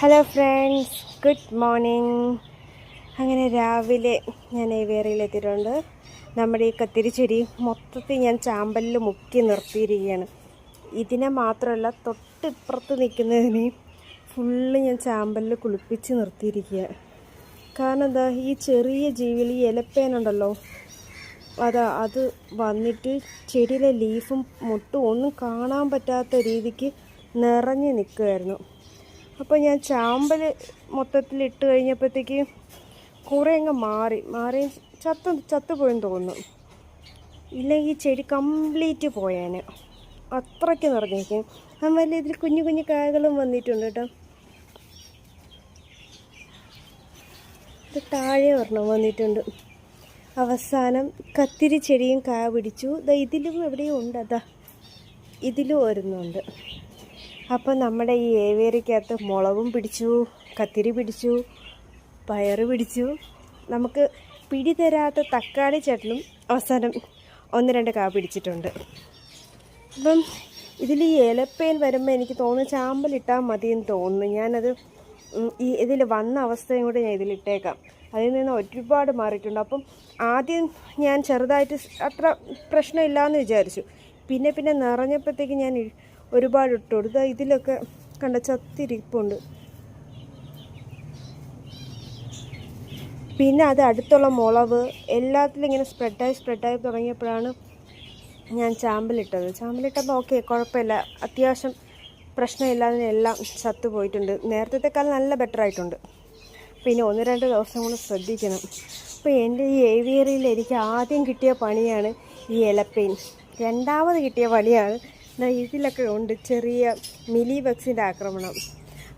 Hello friends, good morning. അങ്ങനെ രാവിലെ ഞാൻ ഏവേറിയിലെത്തിയിട്ടുണ്ട്. നമ്മുടെ ഈ കത്തിരിച്ചെടി മൊത്തത്തിൽ ഞാൻ ചാമ്പലിൽ മുക്കി നിർത്തിയിരിക്കുകയാണ്. ഇതിനെ മാത്രമല്ല, തൊട്ടിപ്പുറത്ത് നിൽക്കുന്നതിനെയും ഫുള്ള് ഞാൻ ചാമ്പലിൽ കുളിപ്പിച്ച് നിർത്തിയിരിക്കുക. കാരണം എന്താ, ഈ ചെറിയ ജീവികൾ, ഈ ഇലപ്പേനുണ്ടല്ലോ, അത് വന്നിട്ട് ചെടിയിലെ ലീഫും മുട്ടും ഒന്നും കാണാൻ പറ്റാത്ത രീതിക്ക് നിറഞ്ഞ് നിൽക്കുമായിരുന്നു. അപ്പോൾ ഞാൻ ചാമ്പൽ മൊത്തത്തിൽ ഇട്ട് കഴിഞ്ഞപ്പോഴത്തേക്ക് കുറേ അങ്ങ് മാറി ചത്തുപോയെന്ന് തോന്നുന്നു. ഇല്ലെങ്കിൽ ചെടി കംപ്ലീറ്റ് പോയേനെ, അത്രയ്ക്ക് നിറഞ്ഞിരിക്കും. അതുപോലെ ഇതിൽ കുഞ്ഞു കുഞ്ഞു കായകളും വന്നിട്ടുണ്ട് കേട്ടോ. ഇത് താഴെ ഒരെണ്ണം വന്നിട്ടുണ്ട്. അവസാനം കത്തിരി ചെടിയും കായ പിടിച്ചു. ഇതിലും എവിടെയും ഉണ്ട്, ഇതിലും ഒരെണ്ണമുണ്ട്. അപ്പോൾ നമ്മുടെ ഈ ഏവേരിക്കകത്ത് മുളകും പിടിച്ചു, കത്തിരി പിടിച്ചു, പയറ് പിടിച്ചു. നമുക്ക് പിടി തരാത്ത തക്കാളി ചട്ടലും അവസാനം 1-2 കാ പിടിച്ചിട്ടുണ്ട്. അപ്പം ഇതിൽ ഈ ഇലപ്പേൻ വരുമ്പോൾ എനിക്ക് തോന്നുന്നു ചാമ്പലിട്ടാൽ മതിയെന്ന് തോന്നുന്നു. ഞാനത് ഇതിൽ വന്ന അവസ്ഥയും കൂടെ ഞാൻ ഇതിലിട്ടേക്കാം. അതിൽ നിന്ന് ഒരുപാട് മാറിയിട്ടുണ്ട്. അപ്പം ആദ്യം ഞാൻ ചെറുതായിട്ട് അത്ര പ്രശ്നമില്ലയെന്ന് വിചാരിച്ചു. പിന്നെ നിറഞ്ഞപ്പോഴത്തേക്ക് ഞാൻ ഒരുപാട് ഇട്ട് കൊടുത്തു. ഇതിലൊക്കെ കണ്ട ചത്തിരിപ്പുണ്ട്. പിന്നെ അത് അടുത്തുള്ള മുളക് എല്ലാത്തിലും ഇങ്ങനെ സ്പ്രെഡായി തുടങ്ങിയപ്പോഴാണ് ഞാൻ ചാമ്പലിട്ടപ്പോൾ ഓക്കെ, കുഴപ്പമില്ല, അത്യാവശ്യം പ്രശ്നമില്ലാതെ എല്ലാം ചത്തുപോയിട്ടുണ്ട്. നേരത്തെക്കാൾ നല്ല ബെറ്ററായിട്ടുണ്ട്. പിന്നെ 1-2 ദിവസം കൂടെ ശ്രദ്ധിക്കണം. അപ്പോൾ എൻ്റെ ഈ ഏവിയറിയിൽ എനിക്ക് ആദ്യം കിട്ടിയ പണിയാണ് ഈ ഇലപ്പേൻ. രണ്ടാമത് കിട്ടിയ പണിയാണ് ഇതിലൊക്കെ ഉണ്ട് ചെറിയ മിലി ബഗ്സിൻ്റെ ആക്രമണം.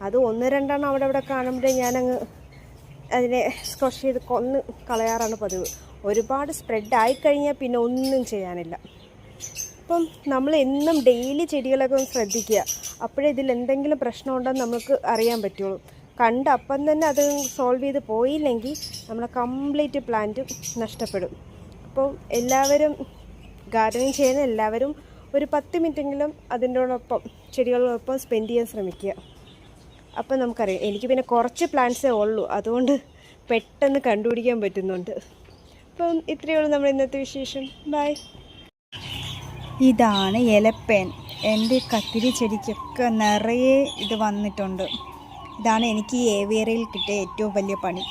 അത് 1-2 അവിടെ കാണുമ്പോഴേ ഞാനങ്ങ് അതിനെ സ്ക്വഷ് ചെയ്ത് കൊന്ന് കളയാറാണ് പതിവ്. ഒരുപാട് സ്പ്രെഡായിക്കഴിഞ്ഞാൽ പിന്നെ ഒന്നും ചെയ്യാനില്ല. അപ്പം നമ്മൾ എന്നും ഡെയിലി ചെടികളൊക്കെ ഒന്ന് ശ്രദ്ധിക്കുക. അപ്പോഴേ ഇതിൽ എന്തെങ്കിലും പ്രശ്നമുണ്ടെന്ന് നമുക്ക് അറിയാൻ പറ്റുള്ളൂ. അപ്പം തന്നെ അത് സോൾവ് ചെയ്ത് പോയില്ലെങ്കിൽ നമ്മളെ കംപ്ലീറ്റ് പ്ലാന്റ് നഷ്ടപ്പെടും. അപ്പോൾ എല്ലാവരും ഗാർഡനിങ് ചെയ്യുന്ന എല്ലാവരും ഒരു 10 മിനിറ്റെങ്കിലും അതിൻ്റെയോടൊപ്പം ചെടികളോടൊപ്പം സ്പെൻഡ് ചെയ്യാൻ ശ്രമിക്കുക. അപ്പം നമുക്കറിയാം. എനിക്ക് പിന്നെ കുറച്ച് പ്ലാന്റ്സേ ഉള്ളൂ, അതുകൊണ്ട് പെട്ടെന്ന് കണ്ടുപിടിക്കാൻ പറ്റുന്നുണ്ട്. അപ്പം ഇത്രയേ ഉള്ളൂ നമ്മുടെ ഇന്നത്തെ വിശേഷം. ബൈ. ഇതാണ് ഇലപ്പേൻ. എൻ്റെ കത്തിരി ചെടിക്കൊക്കെ നിറയെ ഇത് വന്നിട്ടുണ്ട്. ഇതാണ് എനിക്ക് ഈ ഏവിയറിയിൽ കിട്ടിയ ഏറ്റവും വലിയ പണി.